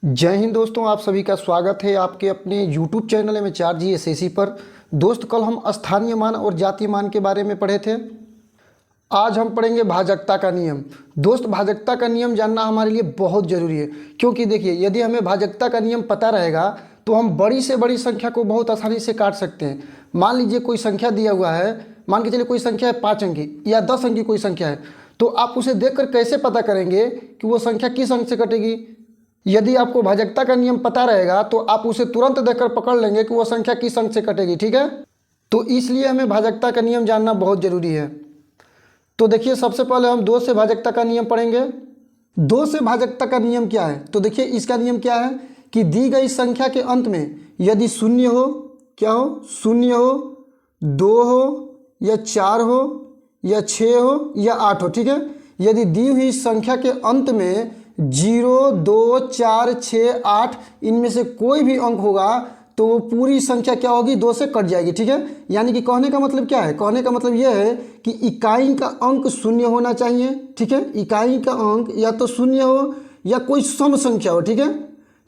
जय हिंद दोस्तों, आप सभी का स्वागत है आपके अपने YouTube चैनल MHRG SSC पर। दोस्त, कल हम स्थानीय मान और जातीय मान के बारे में पढ़े थे। आज हम पढ़ेंगे भाजकता का नियम। दोस्त, भाजकता का नियम जानना हमारे लिए बहुत ज़रूरी है, क्योंकि देखिए, यदि हमें भाजकता का नियम पता रहेगा तो हम बड़ी से बड़ी संख्या को बहुत आसानी से काट सकते हैं। मान लीजिए कोई संख्या दिया हुआ है, मान के चलिए कोई संख्या है 5 अंकी या 10 अंकी कोई संख्या है, तो आप उसे देखकर कैसे पता करेंगे कि वो संख्या किस अंक से कटेगी। यदि आपको भाजकता का नियम पता रहेगा तो आप उसे तुरंत देखकर पकड़ लेंगे कि वो संख्या किस अंक से कटेगी। ठीक है, तो इसलिए हमें भाजकता का नियम जानना बहुत ज़रूरी है। तो देखिए, सबसे पहले हम 2 से भाजकता का नियम पढ़ेंगे। 2 से भाजकता का नियम क्या है? तो देखिए, इसका नियम क्या है कि दी गई संख्या के अंत में यदि शून्य हो, क्या हो, शून्य हो, 2 हो या 4 हो या 6 हो या 8 हो, ठीक है, यदि दी हुई संख्या के अंत में 0, 2, 4, 6, 8 इनमें से कोई भी अंक होगा तो वो पूरी संख्या क्या होगी, 2 से कट जाएगी। ठीक है, यानी कि कहने का मतलब क्या है? कहने का मतलब यह है कि इकाई का अंक शून्य होना चाहिए। ठीक है, इकाई का अंक या तो शून्य हो या कोई सम संख्या हो। ठीक है,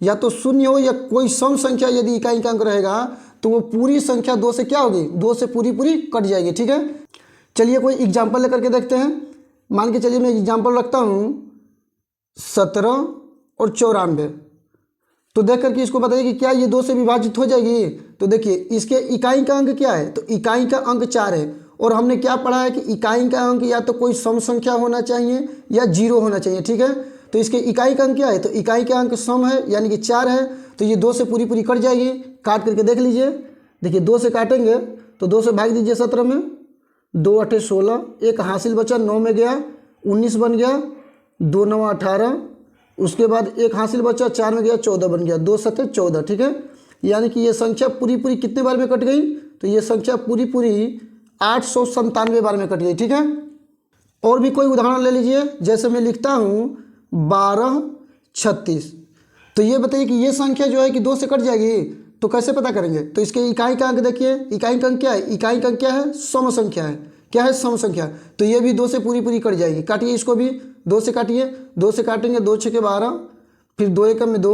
या तो शून्य हो या कोई सम संख्या, यदि इकाई का अंक रहेगा तो वो पूरी संख्या 2 से क्या होगी, 2 से पूरी पूरी कट जाएगी। ठीक है, चलिए कोई एग्जाम्पल लेकर के देखते हैं। मान के चलिए मैं एग्जाम्पल रखता हूँ 17 और 94। तो देख करके इसको बताइए कि क्या ये 2 से विभाजित हो जाएगी। तो देखिए, इसके इकाई का अंक क्या है, तो इकाई का अंक 4 है, और हमने क्या पढ़ा है कि इकाई का अंक या तो कोई सम संख्या होना चाहिए या 0 होना चाहिए। ठीक है, तो इसके इकाई का अंक क्या है, तो इकाई का अंक सम है यानी कि 4 है, तो ये 2 से पूरी पूरी कट जाएगी। काट करके देख लीजिए। देखिए, 2 से काटेंगे तो 2 से भाग दीजिए 17 में, 2 8 16, एक हासिल बचा, 9 में गया 19 बन गया, 2 9 18, उसके बाद एक हासिल बचा, 4 में गया 14 बन गया, 2 7 14। ठीक है, यानी कि ये संख्या पूरी पूरी कितने बार में कट गई, तो ये संख्या पूरी पूरी 897 बार में कट गई। ठीक है, और भी कोई उदाहरण ले लीजिए। जैसे मैं लिखता हूँ 12 36, तो ये बताइए कि ये संख्या जो है कि 2 से कट जाएगी, तो कैसे पता करेंगे? तो इसके इकाई का अंक देखिए, इकाई का अंक क्या है, इकाई का अंक क्या है, सम संख्या है। क्या है, सम संख्या, तो ये भी 2 से पूरी पूरी कट जाएगी। काटिए इसको भी, 2 से काटिए, 2 से काटेंगे 2 6 12, फिर 2 1 में 2,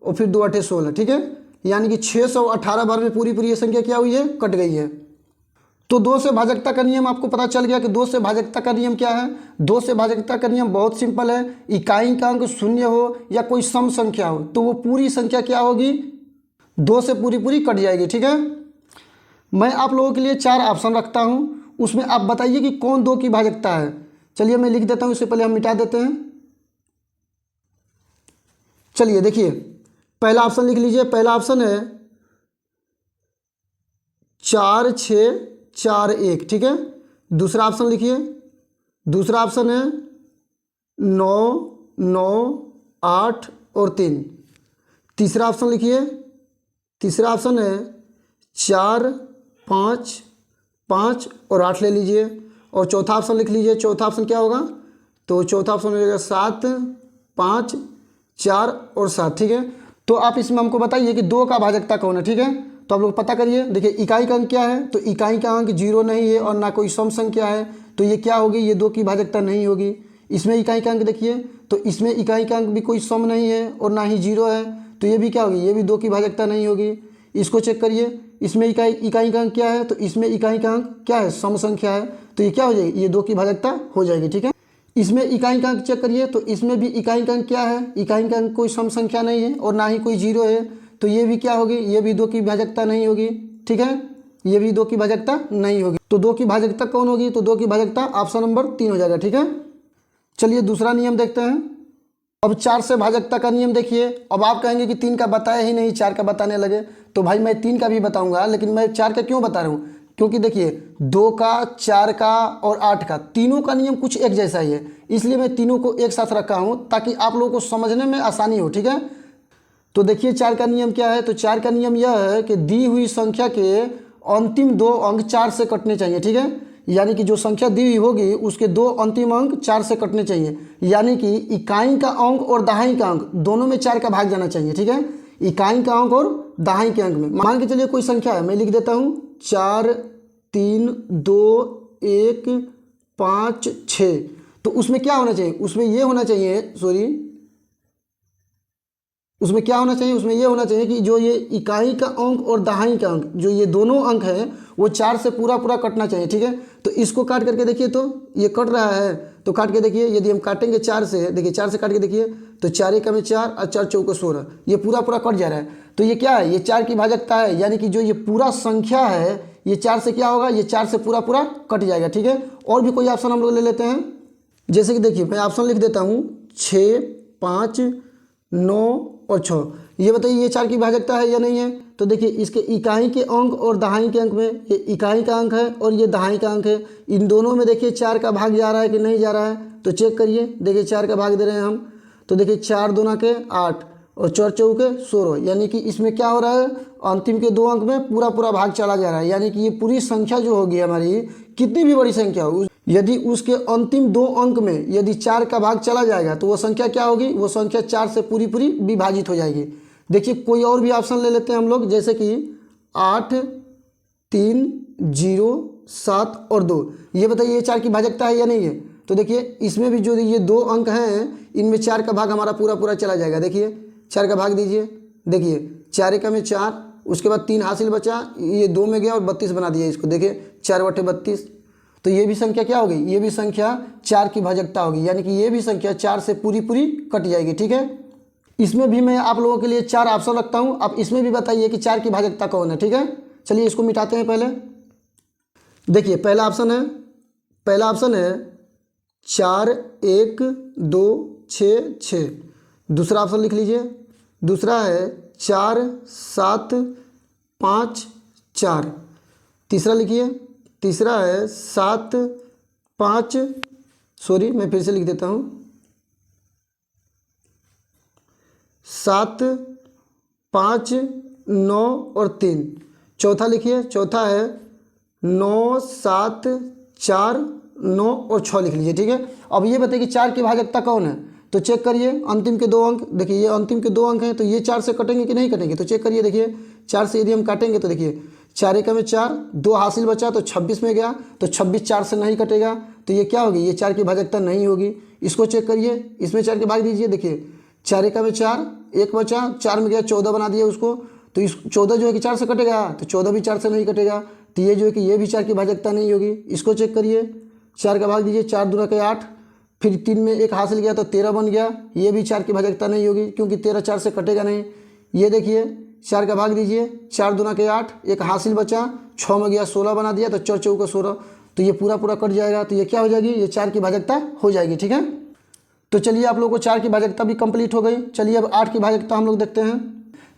और फिर 2 8 16। ठीक है, यानी कि 618 बार में पूरी पूरी ये संख्या क्या हुई है, कट गई है। तो 2 से भाजकता का नियम आपको पता चल गया कि 2 से भाजकता का नियम क्या है। 2 से भाजकता का नियम बहुत सिंपल है। इकाई का अंक शून्य हो या कोई सम संख्या हो तो वो पूरी संख्या क्या होगी, 2 से पूरी पूरी कट जाएगी। ठीक है, मैं आप लोगों के लिए 4 ऑप्शन रखता हूँ, उसमें आप बताइए कि कौन 2 की भाजकता है। चलिए मैं लिख देता हूँ, इससे पहले हम मिटा देते हैं। चलिए देखिए, पहला ऑप्शन लिख लीजिए। पहला ऑप्शन है 4 6 4 1। ठीक है, दूसरा ऑप्शन लिखिए। दूसरा ऑप्शन है 9 9 8 और 3। तीसरा ऑप्शन लिखिए। तीसरा ऑप्शन है 4 5 5 और 8 ले लीजिए। और चौथा ऑप्शन लिख लीजिए। चौथा ऑप्शन क्या होगा, तो चौथा ऑप्शन हो जाएगा 7 5 4 और 7। ठीक है, तो आप इसमें हमको बताइए कि 2 का भाजकता कौन है। ठीक है, तो आप लोग पता करिए। देखिए, इकाई का अंक क्या है, तो इकाई का अंक 0 नहीं है और ना कोई सम संख्या है, तो ये क्या होगी, ये 2 की भाजकता नहीं होगी। इसमें इकाई का अंक देखिए, तो इसमें इकाई का अंक भी कोई सम नहीं है और ना ही 0 है, तो ये भी क्या होगी, ये भी 2 की भाजकता नहीं होगी। इसको चेक करिए, इसमें इकाई का अंक क्या है, तो इसमें इकाई का अंक क्या है, सम संख्या है, तो ये क्या हो जाएगी, ये 2 की भाजकता हो जाएगी। ठीक है, इसमें इकाई का अंक चेक करिए, तो इसमें भी इकाई का अंक क्या है, इकाई का अंक कोई सम संख्या नहीं है और ना ही कोई 0 है, तो ये भी क्या होगी, ये भी 2 की भाजकता नहीं होगी। ठीक है, ये भी 2 की भाजकता नहीं होगी। तो 2 की भाजकता कौन होगी, तो 2 की भाजकता ऑप्शन नंबर 3 हो जाएगा। ठीक है, चलिए दूसरा नियम देखते हैं। अब 4 से भाजकता का नियम देखिए। अब आप कहेंगे कि 3 का बताया ही नहीं, 4 का बताने लगे, तो भाई मैं 3 का भी बताऊंगा, लेकिन मैं 4 का क्यों बता रहा हूँ, क्योंकि देखिए 2 का, 4 का और 8 का, तीनों का नियम कुछ एक जैसा ही है, इसलिए मैं तीनों को एक साथ रखा हूँ ताकि आप लोगों को समझने में आसानी हो। ठीक है, तो देखिए 4 का नियम क्या है, तो 4 का नियम यह है कि दी हुई संख्या के अंतिम 2 अंक 4 से कटने चाहिए। ठीक है, यानी कि जो संख्या दी हुई होगी उसके 2 अंतिम अंक 4 से कटने चाहिए, यानी कि इकाई का अंक और दहाई का अंक दोनों में 4 का भाग जाना चाहिए। ठीक है, इकाई का अंक और दहाई के अंक में। मान के चलिए कोई संख्या है, मैं लिख देता हूँ 4 3 2 1 5 6, तो उसमें क्या होना चाहिए, उसमें ये होना चाहिए, सॉरी उसमें क्या होना चाहिए, उसमें ये होना चाहिए कि जो ये इकाई का अंक और दहाई का अंक, जो ये दोनों अंक हैं वो 4 से पूरा पूरा कटना चाहिए। ठीक है, तो इसको काट करके देखिए, तो ये कट रहा है, तो काट के देखिए, यदि हम काटेंगे 4 से, देखिए 4 से काट के देखिए, तो 4 एकम 4 और 4 चौको 16, ये पूरा पूरा कट जा रहा है। तो ये क्या है, ये 4 की भाजकता है, यानी कि जो ये पूरा संख्या है ये 4 से क्या होगा, ये 4 से पूरा पूरा कट जाएगा। ठीक है, और भी कोई ऑप्शन हम लोग ले लेते हैं, जैसे कि देखिए मैं ऑप्शन लिख देता हूँ 6, 5, 9 और 6। ये बताइए ये 4 की भाजकता है या नहीं है। तो देखिए इसके इकाई के अंक और दहाई के अंक में, ये इकाई का अंक है और ये दहाई का अंक है, इन दोनों में देखिए 4 का भाग जा रहा है कि नहीं जा रहा है, तो चेक करिए। देखिए 4 का भाग दे रहे हैं हम, तो देखिए 4 दूना के 8 और 4 चौके 16, यानी कि इसमें क्या हो रहा है, अंतिम के 2 अंक में पूरा पूरा भाग चला जा रहा है। यानी कि ये पूरी संख्या जो होगी हमारी, कितनी भी बड़ी संख्या हो, यदि उसके अंतिम 2 अंक में यदि 4 का भाग चला जाएगा तो वो संख्या क्या होगी, वो संख्या 4 से पूरी पूरी विभाजित हो जाएगी। देखिए कोई और भी ऑप्शन ले लेते हैं हम लोग, जैसे कि 8, 3, 0, 7 और 2। ये बताइए ये 4 की भाजकता है या नहीं है। तो देखिए इसमें भी जो ये 2 अंक हैं इनमें 4 का भाग हमारा पूरा पूरा चला जाएगा। देखिए 4 का भाग दीजिए, देखिए 4 एकम 4, उसके बाद 3 हासिल बचा, ये 2 में गया और 32 बना दिया इसको, देखिए 4/32। तो ये भी संख्या क्या होगी, ये भी संख्या 4 की भाजकता होगी, यानी कि ये भी संख्या 4 से पूरी पूरी कट जाएगी। ठीक है, इसमें भी मैं आप लोगों के लिए 4 ऑप्शन रखता हूँ, आप इसमें भी बताइए कि 4 की भाजकता कौन है। ठीक है, चलिए इसको मिटाते हैं पहले। देखिए पहला ऑप्शन है 4, 1, 2, 6, 6। दूसरा ऑप्शन लिख लीजिए, दूसरा है 4, 7, 5, 4। तीसरा लिखिए, तीसरा है 7, 5, सॉरी मैं फिर से लिख देता हूँ, 7, 5, 9 और 3। चौथा लिखिए, चौथा है 9, 7, 4, 9 और 6 लिख लीजिए। ठीक है, अब ये बताइए कि 4 की भाजकता कौन है, तो चेक करिए अंतिम के 2 अंक, देखिए ये अंतिम के 2 अंक हैं, तो ये 4 से कटेंगे कि नहीं कटेंगे, तो चेक करिए। देखिए 4 से यदि हम काटेंगे तो देखिए 4 एकम 4, 2 हासिल बचा तो 26 में गया, तो 26 4 से नहीं कटेगा, तो ये क्या होगी, ये 4 की भाजकता नहीं होगी। इसको चेक करिए, इसमें 4 के भाग दीजिए, देखिए 4 एकम 4, 1 बचा, 4 में गया 14 बना दिया उसको, तो इस 14 जो है कि 4 से कटेगा, तो 14 भी 4 से नहीं कटेगा, तो ये जो है कि ये भी 4 की भाजकता नहीं होगी। इसको चेक करिए, 4 का भाग दीजिए, 4 दूना के 8, फिर 3 में 1 हासिल गया तो 13 बन गया, ये भी 4 की भाजकता नहीं होगी क्योंकि 13 4 से कटेगा नहीं। ये देखिए 4 का भाग दीजिए, 4 दूना के 8, 1 हासिल बचा, 6 में गया 16 बना दिया, तो 4 चौका 16, तो ये पूरा पूरा कट जाएगा, तो ये क्या हो जाएगी, ये 4 की भाजकता हो जाएगी। ठीक है, तो चलिए आप लोगों को 4 की भाजकता भी कंप्लीट हो गई। चलिए अब 8 की भाजकता हम लोग देखते हैं।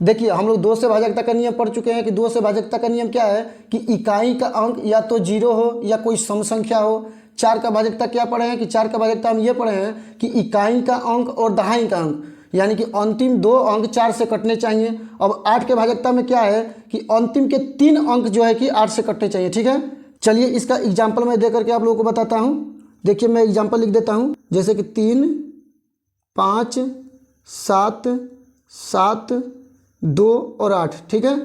देखिए हम लोग 2 से भाजकता का नियम पढ़ चुके हैं कि 2 से भाजकता का नियम क्या है कि इकाई का अंक या तो 0 हो या कोई सम संख्या हो। 4 का भाजकता क्या पढ़े हैं कि 4 का भाजकता हम ये पढ़े हैं कि इकाई का अंक और दहाई का अंक, यानी कि अंतिम 2 अंक 4 से कटने चाहिए। अब 8 के भाजकता में क्या है कि अंतिम के 3 अंक जो है कि 8 से कटने चाहिए। ठीक है, चलिए इसका एग्जाम्पल मैं दे करके आप लोगों को बताता हूँ। देखिए मैं एग्जाम्पल लिख देता हूँ, जैसे कि 3, 5, 7, 7, 2 और 8। ठीक है,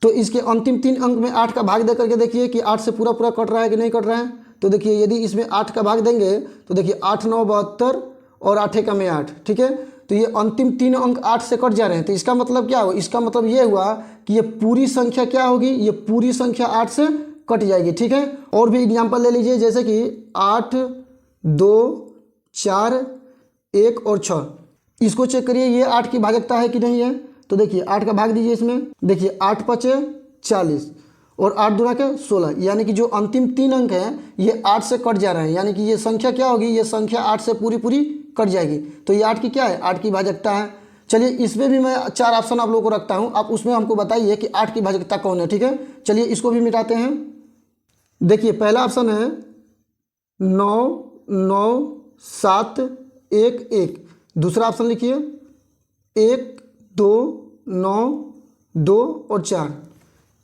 तो इसके अंतिम 3 अंक में 8 का भाग दे करके देखिए कि 8 से पूरा पूरा कट रहा है कि नहीं कट रहा है। तो देखिए यदि इसमें 8 का भाग देंगे तो देखिए 8, 9, 72 और 8 एकम 8। ठीक है, तो ये अंतिम 3 अंक 8 से कट जा रहे हैं, तो इसका मतलब क्या हुआ, इसका मतलब ये हुआ कि ये पूरी संख्या क्या होगी, ये पूरी संख्या 8 से कट जाएगी। ठीक है, और भी एग्जाम्पल ले लीजिए, जैसे कि 8, 2, 4, 1 और 6। इसको चेक करिए ये 8 की भाजकता है कि नहीं है। तो देखिए 8 का भाग दीजिए इसमें, देखिए 8 5 40 और 8 दूना के 16, यानी कि जो अंतिम 3 अंक हैं ये 8 से कट जा रहे हैं, यानी कि ये संख्या क्या होगी, ये संख्या 8 से पूरी पूरी कट जाएगी। तो ये 8 की क्या है, 8 की भाजकता है। चलिए इसमें भी मैं 4 ऑप्शन आप लोगों को रखता हूँ, आप उसमें हमको बताइए कि 8 की भाजकता कौन है। ठीक है, चलिए इसको भी मिटाते हैं। देखिए पहला ऑप्शन है 9, 9, 7, 1, 1। दूसरा ऑप्शन लिखिए 1, 2, 9, 2 और 4।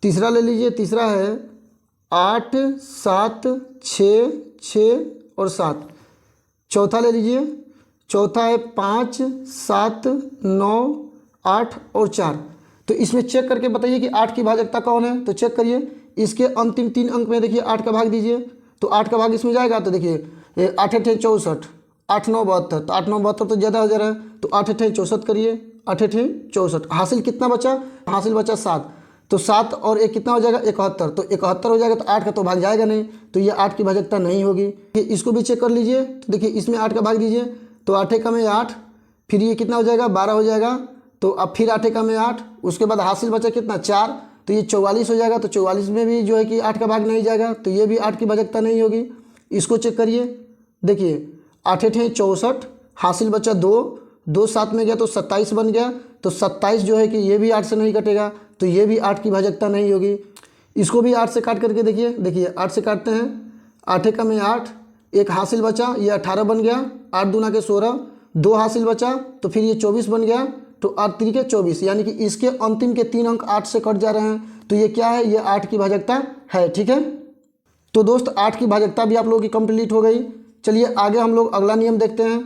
तीसरा ले लीजिए, तीसरा है 8, 7, 6, 6 और 7। चौथा ले लीजिए, चौथा है 5, 7, 9, 8 और 4। तो इसमें चेक करके बताइए कि 8 की भाजकता कौन है। तो चेक करिए, इसके अंतिम 3 अंक में देखिए 8 का भाग दीजिए, तो 8 का भाग इसमें जाएगा, तो देखिए 8 8 64, 8 9 72, तो 8 9 72 तो ज़्यादा हो जा रहा है, तो 8 8 64 करिए, 8 8 64, हासिल कितना बचा, हासिल बचा 7, तो 7 और 1 कितना हो जाएगा 71, तो 71 हो जाएगा, तो 8 का तो भाग जाएगा नहीं, तो ये 8 की भाजकता नहीं होगी। इसको भी चेक कर लीजिए, तो देखिए इसमें 8 का भाग दीजिए, तो 8 एकम में 8, फिर ये कितना हो जाएगा 12 हो जाएगा, तो अब फिर 8 एकम में 8, उसके बाद हासिल बचा कितना 4, तो ये 44 हो जाएगा, तो 44 में भी जो है कि 8 का भाग नहीं जाएगा, तो ये भी 8 की भाजकता नहीं होगी। इसको चेक करिए, देखिए 8 8 64, हासिल बचा 2, 2 7 में गया तो 27 बन गया, तो 27 जो है कि ये भी 8 से नहीं कटेगा, तो ये भी 8 की भाजकता नहीं होगी। इसको भी 8 से काट करके देखिए, देखिए 8 से काटते हैं, 8 एकम में 8, एक हासिल बचा, ये 18 बन गया, 8 दूना के 16, 2 हासिल बचा, तो फिर ये 24 बन गया, तो 8 3 के 24, यानी कि इसके अंतिम के 3 अंक 8 से कट जा रहे हैं, तो ये क्या है, ये 8 की भाजकता है। ठीक है, तो दोस्त 8 की भाजकता भी आप लोगों की कंप्लीट हो गई। चलिए आगे हम लोग अगला नियम देखते हैं।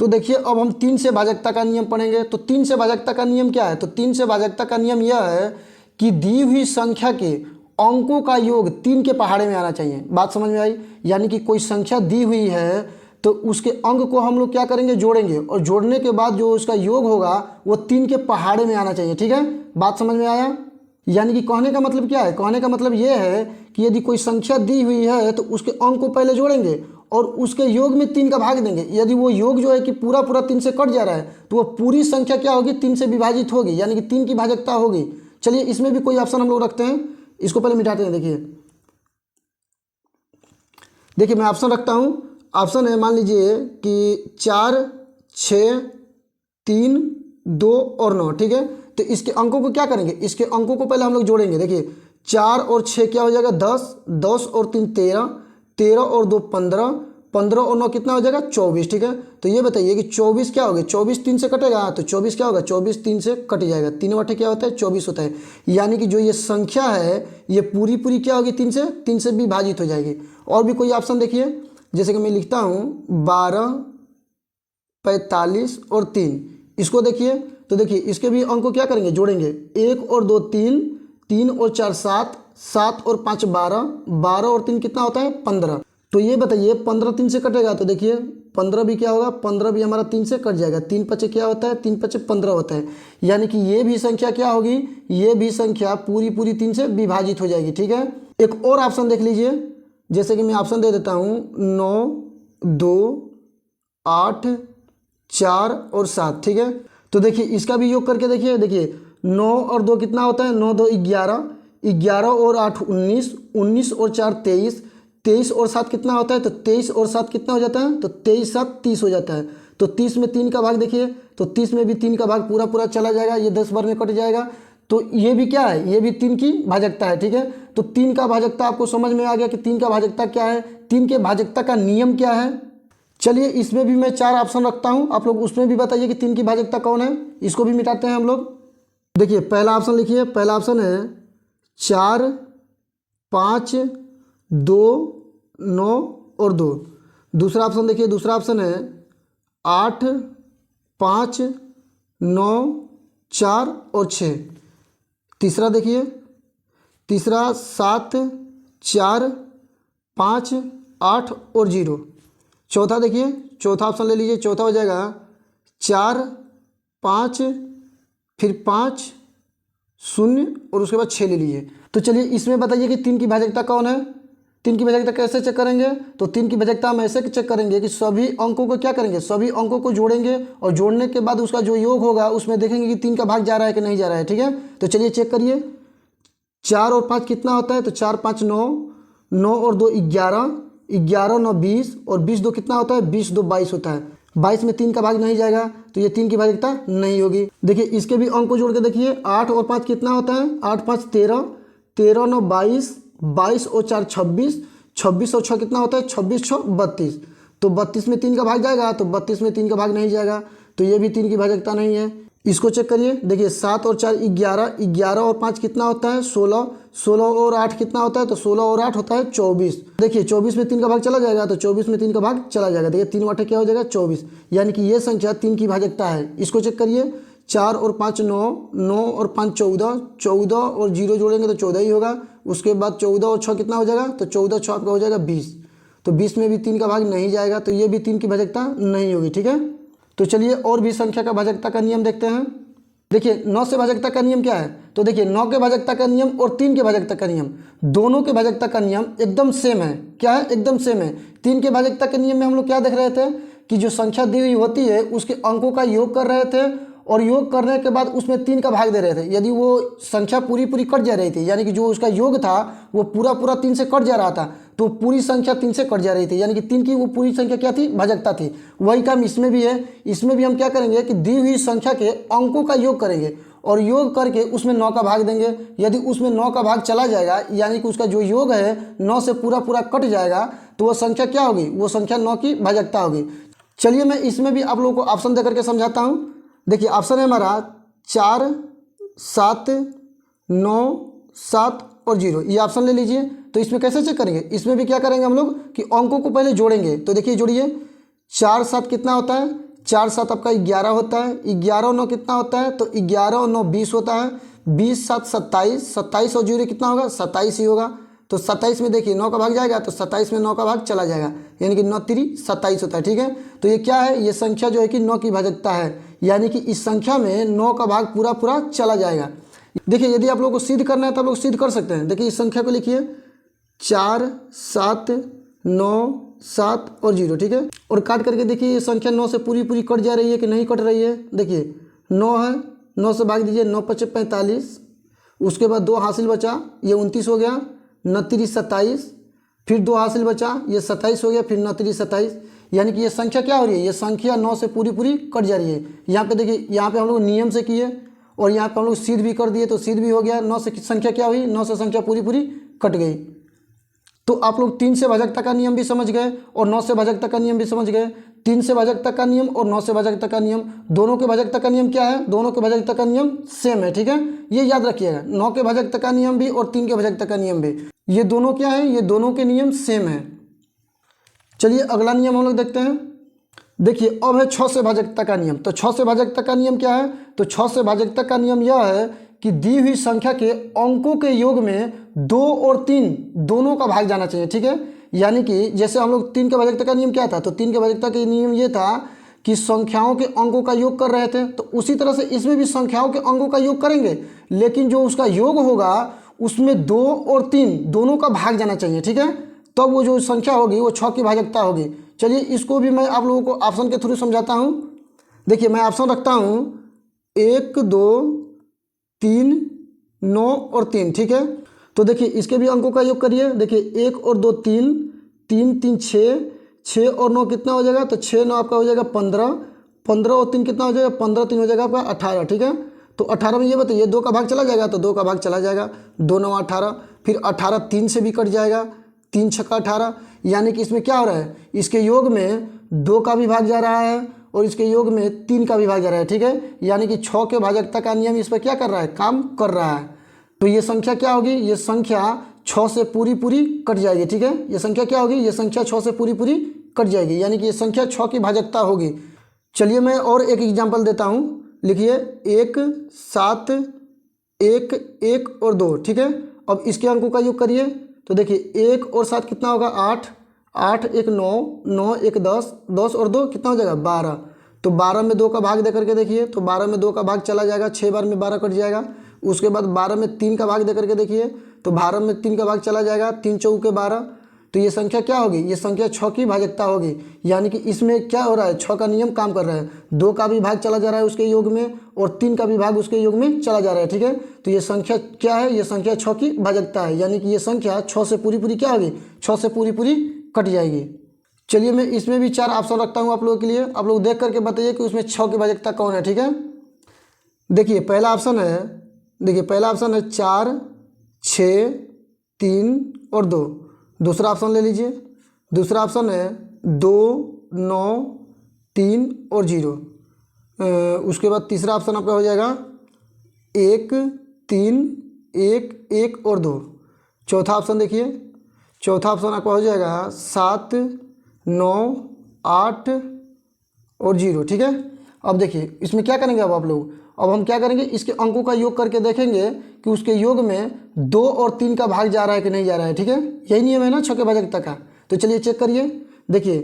तो देखिए अब हम 3 से भाजकता का नियम पढ़ेंगे। तो 3 से भाजकता का नियम क्या है, तो 3 से भाजकता का नियम यह है कि दी हुई संख्या के अंकों का योग 3 के पहाड़े में आना चाहिए। बात समझ में आई, यानी कि कोई संख्या दी हुई है तो उसके अंक को हम लोग क्या करेंगे, जोड़ेंगे, और जोड़ने के बाद जो उसका योग होगा वो 3 के पहाड़े में आना चाहिए। ठीक है, बात समझ में आया। यानी कि कहने का मतलब क्या है, कहने का मतलब ये है कि यदि कोई संख्या दी हुई है तो उसके अंक को पहले जोड़ेंगे और उसके योग में 3 का भाग देंगे। यदि वो योग जो है कि पूरा पूरा 3 से कट जा रहा है तो वो पूरी संख्या क्या होगी, 3 से विभाजित होगी, यानी कि 3 की भाजकता होगी। चलिए इसमें भी कोई ऑप्शन हम लोग रखते हैं, इसको पहले मिटाते हैं। देखिए मैं ऑप्शन रखता हूँ, ऑप्शन है मान लीजिए कि 4 6 3 2 और 9। ठीक है, तो इसके अंकों को क्या करेंगे, इसके अंकों को पहले हम लोग जोड़ेंगे। देखिए 4 और 6 क्या हो जाएगा 10, 10 और 3 13, 13 और 2 15, 15 और 9 कितना हो जाएगा 24। ठीक है, तो ये बताइए कि 24 क्या होगा, 24 3 से कटेगा, तो 24 क्या होगा, 24 3 से कट जाएगा, 3 बटे क्या होता है 24 होता है। यानी कि जो ये संख्या है ये पूरी पूरी क्या होगी, 3 से विभाजित हो जाएगी। और भी कोई ऑप्शन देखिए, जैसे कि मैं लिखता हूँ 12 45 और 3, इसको देखिए, तो देखिए इसके भी अंक को क्या करेंगे, जोड़ेंगे। 1 और 2 3, 3 और 4 7, 7 और 5 12, 12 और 3 कितना होता है 15। तो ये बताइए 15 3 से कटेगा, तो देखिए 15 भी क्या होगा, 15 भी हमारा 3 से कट जाएगा, 3 पचे क्या होता है, 3 पचे 15 होता है। यानी कि ये भी संख्या क्या होगी, ये भी संख्या पूरी पूरी 3 से विभाजित हो जाएगी। ठीक है, एक और ऑप्शन देख लीजिए, जैसे कि मैं ऑप्शन दे देता हूँ 9 2 8 4 और 7। ठीक है, तो देखिए इसका भी योग करके देखिए, देखिए 9 और 2 कितना होता है, 9 2 11, 11 और 8 19, 19 और 4 23, 23 और 7 कितना होता है, तो 23 और 7 कितना हो जाता है, तो 23 7 30 हो जाता है। तो 30 में 3 का भाग देखिए, तो 30 में भी 3 का भाग पूरा पूरा चला जाएगा, ये 10 बार में कट जाएगा, तो ये भी क्या है, ये भी 3 की भाजकता है। ठीक है, तो 3 का भाजकता आपको समझ में आ गया कि 3 का भाजकता क्या है, 3 के भाजकता का नियम क्या है। चलिए इसमें भी मैं 4 ऑप्शन रखता हूं, आप लोग उसमें भी बताइए कि 3 की भाजकता कौन है। इसको भी मिटाते हैं हम लोग। देखिए पहला ऑप्शन लिखिए, पहला ऑप्शन है 4 5 2 9 और 2। दूसरा ऑप्शन देखिए, दूसरा ऑप्शन है 8 5 9 4 और 6। तीसरा देखिए, तीसरा 7 4 5 8 और 0। चौथा देखिए, चौथा ऑप्शन ले लीजिए, चौथा हो जाएगा 4 5 फिर 5 0 और उसके बाद 6 ले लीजिए। तो चलिए इसमें बताइए कि 3 की भाजकता कौन है। 3 की भाजकता कैसे चेक करेंगे, तो 3 की भाजकता हम ऐसे चेक करेंगे कि सभी अंकों को क्या करेंगे, सभी अंकों को जोड़ेंगे और जोड़ने के बाद उसका जो योग होगा उसमें देखेंगे कि 3 का भाग जा रहा है कि नहीं जा रहा है। ठीक है, तो चलिए चेक करिए, 4 और 5 कितना होता है, तो 4 5 9, 9 और 2 11, 11 9 20 और 20 2 कितना होता है, 20 2 22 होता है। 22 में 3 का भाग नहीं जाएगा, तो ये 3 की भाजकता नहीं होगी। देखिए इसके भी अंक को जोड़ के देखिए, 8 और 5 कितना होता है, 8 5 13, 13 9 22, 22 और 4 26, 26 और 6 कितना होता है, 26 6 32। तो 32 में 3 का भाग जाएगा, तो 32 में 3 का भाग नहीं जाएगा, तो ये भी 3 की भाजकता नहीं है। इसको चेक करिए, देखिए 7 और 4 11, 11 और 5 कितना होता है 16, 16 और 8 कितना होता है, तो 16 और 8 होता है 24। देखिए 24 में 3 का भाग चला जाएगा, तो 24 में 3 का भाग चला जाएगा। देखिए 3 बटे क्या हो जाएगा 24, यानी कि ये संख्या 3 की भाजकता है। इसको चेक करिए, 4 और 5 9, 9 और 5 14, 14 और 0 जोड़ेंगे तो 14 ही होगा। उसके बाद 14 और 6 कितना हो जाएगा, तो 14 6 आपका हो जाएगा 20। तो 20 में भी 3 का भाग नहीं जाएगा, तो ये भी 3 की भाजकता नहीं होगी। ठीक है, तो चलिए और भी संख्या का भाजकता का नियम देखते हैं। देखिए 9 से भाजकता का नियम क्या है, तो देखिए 9 के भाजकता का नियम और 3 के भाजकता का नियम, दोनों के भाजकता का नियम एकदम सेम है। क्या है, एकदम सेम है। 3 के भाजकता के नियम में हम लोग क्या देख रहे थे कि जो संख्या दी हुई होती है उसके अंकों का योग कर रहे थे और योग करने के बाद उसमें 3 का भाग दे रहे थे। यदि वो संख्या पूरी पूरी कट जा रही थी, यानी कि जो उसका योग था वो पूरा पूरा 3 से कट जा रहा था, तो पूरी संख्या 3 से कट जा रही थी, यानी कि 3 की वो पूरी संख्या क्या थी, भाजकता थी। वही काम इसमें भी है। इसमें भी हम क्या करेंगे कि दी हुई संख्या के अंकों का योग करेंगे और योग करके उसमें 9 का भाग देंगे। यदि उसमें 9 का भाग चला जाएगा, यानी कि उसका जो योग है 9 से पूरा पूरा कट जाएगा, तो वो संख्या क्या होगी, वो संख्या 9 की भाजकता होगी। चलिए मैं इसमें भी आप लोगों को ऑप्शन दे करके समझाता हूँ। देखिए ऑप्शन है हमारा 4, 7, 9, 7 और 0, ये ऑप्शन ले लीजिए। तो इसमें कैसे चेक करेंगे, इसमें भी क्या करेंगे हम लोग कि अंकों को पहले जोड़ेंगे। तो देखिए जोड़िए, 4 7 कितना होता है, 4 7 आपका 11 होता है, 11 और 9 कितना होता है, तो 11 और 9 20 होता है, 20 7 27, 27 और 0 कितना होगा, 27 ही होगा। तो 27 में देखिए 9 का भाग जाएगा, तो 27 में 9 का भाग चला जाएगा, यानी कि 9 3 27 होता है। ठीक है, तो ये क्या है, ये संख्या जो है कि 9 की भाजकता है, यानी कि इस संख्या में 9 का भाग पूरा पूरा चला जाएगा। देखिए यदि आप लोगों को सिद्ध करना है तो आप लोग सिद्ध कर सकते हैं। देखिए इस संख्या को लिखिए 4 7 9 7 और 0। ठीक है, और काट करके देखिए ये संख्या 9 से पूरी पूरी कट जा रही है कि नहीं कट रही है। देखिए 9 है, 9 से भाग दीजिए, 9 5 45, उसके बाद 2 हासिल बचा, ये 29 हो गया, 9 3 27, फिर 2 हासिल बचा, ये 27 हो गया, फिर 9 3 27, यानी कि ये संख्या क्या हो रही है, ये संख्या 9 से पूरी पूरी कट जा रही है। यहाँ पे देखिए, यहाँ पे हम लोग नियम से किए और यहाँ पे हम लोग सिद्ध भी कर दिए, तो सिद्ध भी हो गया। 9 से संख्या क्या हुई, 9 से संख्या पूरी पूरी कट गई। तो आप लोग 3 से भाजकता का नियम भी समझ गए और 9 से भाजकता का नियम भी समझ गए। 3 से भाजकता का नियम और 9 से भाजकता का नियम, दोनों के भाजकता का नियम क्या है, दोनों के भाजकता का नियम सेम है। ठीक है, ये याद रखिएगा, 9 के भाजकता का नियम भी और 3 के भाजकता का नियम भी, ये दोनों क्या है, ये दोनों के नियम सेम है। चलिए अगला नियम हम लोग देखते हैं। देखिए अब है 6 से भाजकता का नियम। तो 6 से भाजकता का नियम क्या है, तो 6 से भाजकता का नियम यह है कि दी हुई संख्या के अंकों के योग में 2 और 3 दोनों का भाग जाना चाहिए। ठीक है, यानी कि जैसे हम लोग 3 के भाजकता का नियम क्या था, तो 3 के भाजकता का नियम ये था कि संख्याओं के अंकों का योग कर रहे थे, तो उसी तरह से इसमें भी संख्याओं के अंकों का योग करेंगे, लेकिन जो उसका योग होगा उसमें 2 और 3 दोनों का भाग जाना चाहिए। ठीक है, तब वो जो संख्या होगी वो 6 की भाजकता होगी। चलिए इसको भी मैं आप लोगों को ऑप्शन के थ्रू समझाता हूँ। देखिए मैं ऑप्शन रखता हूँ 1 2 3 9 और 3। ठीक है, तो देखिए इसके भी अंकों का योग करिए। देखिए 1 और 2 3, 3 3 6, 6 और 9 कितना हो जाएगा, तो 6 9 आपका हो जाएगा 15, 15 और 3 कितना हो जाएगा, 15 3 हो जाएगा आपका 18। ठीक है, तो 18 में ये बताइए 2 का भाग चला जाएगा, तो 2 का भाग चला जाएगा, 2 9 18, फिर 18 3 से भी कट जाएगा, 3 6 18, यानी कि इसमें क्या हो रहा है, इसके योग में 2 का भी भाग जा रहा है और इसके योग में 3 का भी भाग जा रहा है। ठीक है, यानी कि 6 के भाजकता का नियम इस पर क्या कर रहा है, काम कर रहा है। तो ये संख्या क्या होगी, ये संख्या 6 से पूरी पूरी कट जाएगी। ठीक है, ये संख्या क्या होगी, ये संख्या 6 से पूरी पूरी कट जाएगी, यानी कि ये संख्या 6 की भाजकता होगी। चलिए मैं और एक एग्जाम्पल देता हूँ। लिखिए 1 7 1 1 और 2। ठीक है, अब इसके अंकों का योग करिए। तो देखिए 1 और 7 कितना होगा, 8, 8 1 9, 9 1 10, 10 और 2 कितना हो जाएगा 12। तो 12 में 2 का भाग दे करके देखिए, तो 12 में 2 का भाग चला जाएगा, 6 बार में 12 कट जाएगा। उसके बाद 12 में 3 का भाग दे करके देखिए, तो 12 में 3 का भाग चला जाएगा, 3 चौके 12। तो ये संख्या क्या होगी, ये संख्या 6 की भाजकता होगी, यानी कि इसमें क्या हो रहा है, 6 का नियम काम कर रहा है। 2 का भी भाग चला जा रहा है उसके योग में और 3 का भी भाग उसके योग में चला जा रहा है। ठीक है, तो ये संख्या क्या है, ये संख्या 6 की भाजकता है, यानी कि ये संख्या 6 से पूरी पूरी क्या होगी, 6 से पूरी पूरी कट जाएगी। चलिए मैं इसमें भी 4 ऑप्शन रखता हूँ आप लोगों के लिए, आप लोग देख करके बताइए कि उसमें 6 की भाजकता कौन है। ठीक है, देखिए पहला ऑप्शन है, देखिए पहला ऑप्शन है 4 6 3 और 2। दूसरा ऑप्शन ले लीजिए, दूसरा ऑप्शन है 2 9 3 और 0। उसके बाद तीसरा ऑप्शन आपका हो जाएगा 1 3 1 1 और 2। चौथा ऑप्शन देखिए, चौथा ऑप्शन आपका हो जाएगा 7 9 8 और 0। ठीक है, अब देखिए इसमें क्या करेंगे, अब आप लोग, अब हम क्या करेंगे, इसके अंकों का योग करके देखेंगे कि उसके योग में 2 और 3 का भाग जा रहा है कि नहीं जा रहा है। ठीक है, यही नियम है ना 6 के भाजकता का। तो चलिए चेक करिए। देखिए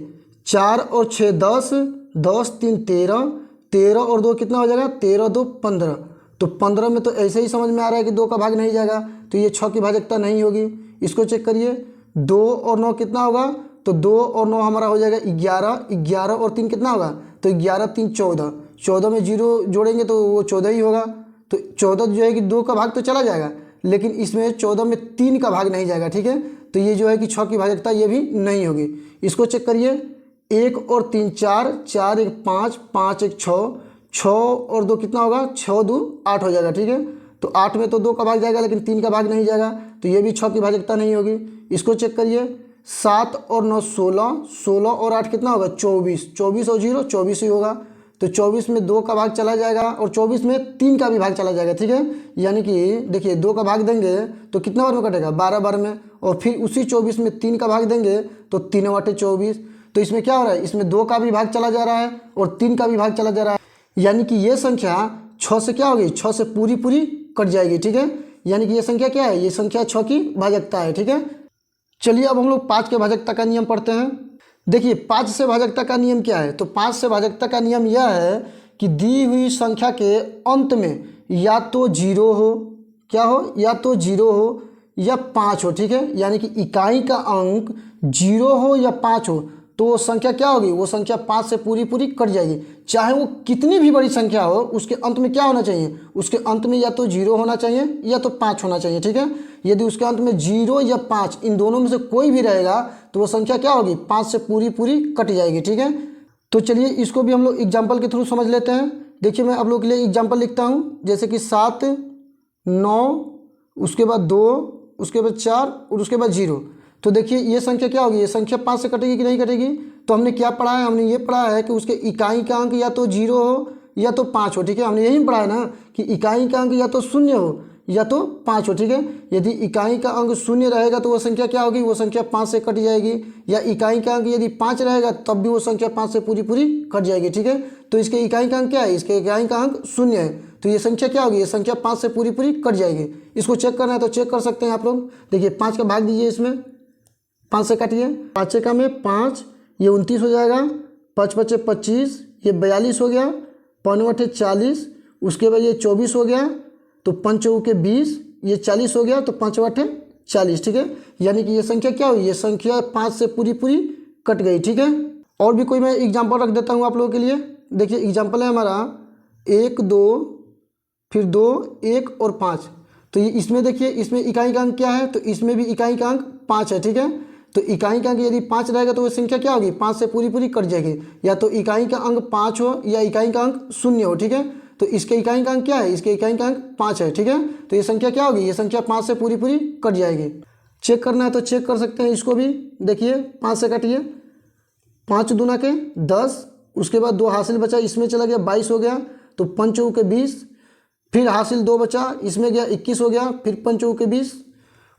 4 और 6 10, 10 3 13, 13 और 2 कितना हो जाएगा, 13 2 15। तो 15 में तो ऐसे ही समझ में आ रहा है कि 2 का भाग नहीं जाएगा, तो ये 6 की भाजकता नहीं होगी। इसको चेक करिए। 2 और 9 कितना होगा, तो 2 और 9 हमारा हो जाएगा 11, 11 और 3 कितना होगा, तो 11 3 14, 14 में 0 जोड़ेंगे तो वो 14 ही होगा। तो 14 जो है कि 2 का भाग तो चला जाएगा, लेकिन इसमें 14 में 3 का भाग नहीं जाएगा, ठीक है। तो ये जो है कि 6 की भाजकता ये भी नहीं होगी। इसको चेक करिए। 1 और 3 4, 4 1 5, 5 1 6, 6 और 2 कितना होगा, 6 2 8 हो जाएगा, ठीक है। तो 8 में तो 2 का भाग जाएगा, लेकिन 3 का भाग नहीं जाएगा, तो ये भी 6 की भाजकता नहीं होगी। इसको चेक करिए। 7 और 9 16, 16 और 8 कितना होगा, 24, 24 और 0 24 ही होगा। तो 24 में 2 का भाग चला जाएगा और 24 में 3 का भी भाग चला जाएगा, ठीक है। यानी कि देखिए 2 का भाग देंगे तो कितना बार में कटेगा, 12 बार में, और फिर उसी 24 में 3 का भाग देंगे तो 3 बटे 24। तो इसमें क्या हो रहा है, इसमें 2 का भी भाग चला जा रहा है और 3 का भी भाग चला जा रहा है। यानी कि ये संख्या 6 से क्या होगी, 6 से पूरी पूरी कट जाएगी, ठीक है। यानी कि ये संख्या क्या है, ये संख्या 6 की भाजकता है, ठीक है। चलिए अब हम लोग 5 के भाजकता का नियम पढ़ते हैं। देखिए 5 से भाजकता का नियम क्या है, तो 5 से भाजकता का नियम यह है कि दी हुई संख्या के अंत में या तो 0 हो, क्या हो, या तो 0 हो या 5 हो, ठीक है। यानी कि इकाई का अंक 0 हो या 5 हो तो वो संख्या क्या होगी, वो संख्या 5 से पूरी पूरी कट जाएगी। चाहे वो कितनी भी बड़ी संख्या हो, उसके अंत में क्या होना चाहिए, उसके अंत में या तो 0 होना चाहिए या तो 5 होना चाहिए, ठीक है। यदि उसके अंत में 0 या 5 इन दोनों में से कोई भी रहेगा तो वो संख्या क्या होगी, 5 से पूरी पूरी कट जाएगी, ठीक है। तो चलिए इसको भी हम लोग एग्जाम्पल के थ्रू समझ लेते हैं। देखिए मैं आप लोग के लिए एग्जाम्पल लिखता हूँ, जैसे कि 7 9, उसके बाद 2, उसके बाद 4 और उसके बाद 0। तो देखिए ये संख्या क्या होगी, ये संख्या 5 से कटेगी कि नहीं कटेगी। तो हमने क्या पढ़ा है, हमने ये पढ़ा है कि उसके इकाई का अंक या तो 0 हो या तो 5 हो, ठीक है। हमने यही पढ़ा है ना कि इकाई का अंक या तो 0 हो या तो 5 हो, ठीक है। यदि इकाई का अंक 0 रहेगा तो वो संख्या क्या होगी, वो संख्या 5 से कट जाएगी, या इकाई का अंक यदि 5 रहेगा तब भी वो संख्या 5 से पूरी पूरी कट जाएगी, ठीक है। तो इसके इकाई का अंक क्या है, इसके इकाई का अंक 0 है, तो ये संख्या क्या होगी, ये संख्या 5 से पूरी पूरी कट जाएगी। इसको चेक करना है तो चेक कर सकते हैं आप लोग। देखिए 5 का भाग दीजिए, इसमें 5 से काटिए, 5 का में 5, ये 29 हो जाएगा, 5 बचे 25, ये 42 हो गया, 5 बटे 40, उसके बाद ये 24 हो गया, तो 5 के 20, ये 40 हो गया, तो 5 बटे 40, ठीक है। यानी कि ये संख्या क्या हुई, ये संख्या 5 से पूरी पूरी कट गई, ठीक है। और भी कोई मैं एग्जाम्पल रख देता हूँ आप लोगों के लिए। देखिए एग्जाम्पल है हमारा 1 2, फिर 2 1 और 5। तो ये इसमें देखिए, इसमें इकाई का अंक क्या है, तो इसमें भी इकाई का अंक 5 है, ठीक है। तो इकाई का अंक यदि 5 रहेगा तो वो संख्या क्या होगी, 5 से पूरी पूरी कट जाएगी। या तो इकाई का अंक 5 हो या इकाई का अंक 0 हो, ठीक है। तो इसके इकाई का अंक क्या है, इसके इकाई का अंक 5 है, ठीक है। तो ये संख्या क्या होगी, ये संख्या 5 से पूरी पूरी कट जाएगी। चेक करना है तो चेक कर सकते हैं इसको भी। देखिए 5 से काटिए, 5 दूना के 10, उसके बाद 2 हासिल बचा, इसमें चला गया 22 हो गया, तो 5 के 20, फिर हासिल 2 बचा, इसमें गया 21 हो गया, फिर 5 के 20,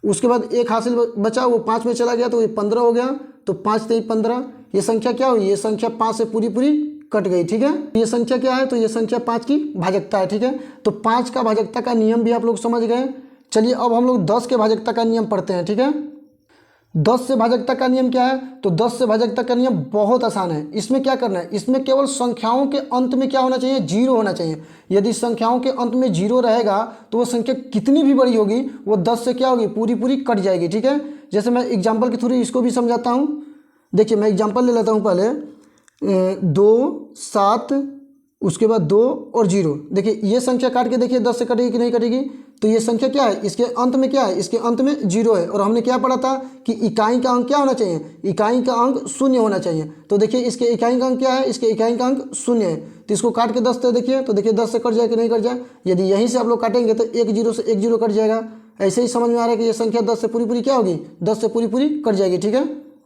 उसके बाद 1 हासिल बचा, वो 5 में चला गया तो ये 15 हो गया, तो 5 3 15। ये संख्या क्या हुई, ये संख्या 5 से पूरी पूरी कट गई, ठीक है। ये संख्या क्या है, तो ये संख्या 5 की भाजकता है, ठीक है। तो 5 का भाजकता का नियम भी आप लोग समझ गए। चलिए अब हम लोग 10 के भाजकता का नियम पढ़ते हैं, ठीक है। 10 से भाजकता का नियम क्या है, तो 10 से भाजकता का नियम बहुत आसान है। इसमें क्या करना है, इसमें केवल संख्याओं के अंत में क्या होना चाहिए, 0 होना चाहिए। यदि संख्याओं के अंत में 0 रहेगा तो वो संख्या कितनी भी बड़ी होगी वो 10 से क्या होगी, पूरी पूरी कट जाएगी, ठीक है। जैसे मैं एग्जाम्पल के थ्रू इसको भी समझाता हूँ। देखिए मैं एग्जाम्पल ले लेता हूँ पहले, 2 7, उसके बाद 2 और 0। देखिए ये संख्या काट के देखिए 10 से कटेगी कि नहीं कटेगी। तो ये संख्या क्या है, इसके अंत में क्या है, इसके अंत में 0 है। और हमने क्या पढ़ा था कि इकाई का अंक क्या होना चाहिए, इकाई का अंक 0 होना चाहिए। तो देखिए इसके इकाई का अंक क्या है, इसके इकाई का अंक 0 है। तो इसको काट के 10 से देखिए, तो देखिए 10 से कट जाए कि नहीं कट जाए। यदि यहीं से आप लोग काटेंगे तो 1 0 से 1 0 कट जाएगा। ऐसे ही समझ में आ रहा है कि ये संख्या 10 से पूरी पूरी क्या होगी, 10 से पूरी पूरी कट जाएगी, ठीक है।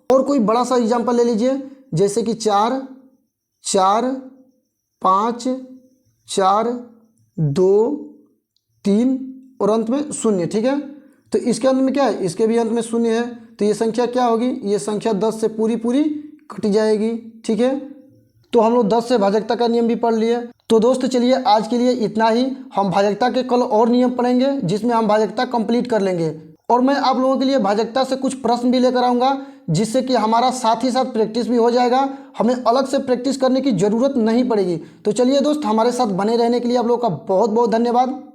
और कोई बड़ा सा एग्जाम्पल ले लीजिए, जैसे कि 4 4 5 4 2 3 और अंत में 0, ठीक है। तो इसके अंत में क्या है, इसके भी अंत में 0 है। तो ये संख्या क्या होगी, ये संख्या 10 से पूरी पूरी कट जाएगी, ठीक है। तो हम लोग 10 से भाजकता का नियम भी पढ़ लिए। तो दोस्तों चलिए आज के लिए इतना ही। हम भाजकता के कल और नियम पढ़ेंगे जिसमें हम भाजकता कंप्लीट कर लेंगे। और मैं आप लोगों के लिए भाजकता से कुछ प्रश्न भी लेकर आऊँगा जिससे कि हमारा साथ ही साथ प्रैक्टिस भी हो जाएगा, हमें अलग से प्रैक्टिस करने की ज़रूरत नहीं पड़ेगी। तो चलिए दोस्त, हमारे साथ बने रहने के लिए आप लोगों का बहुत बहुत धन्यवाद।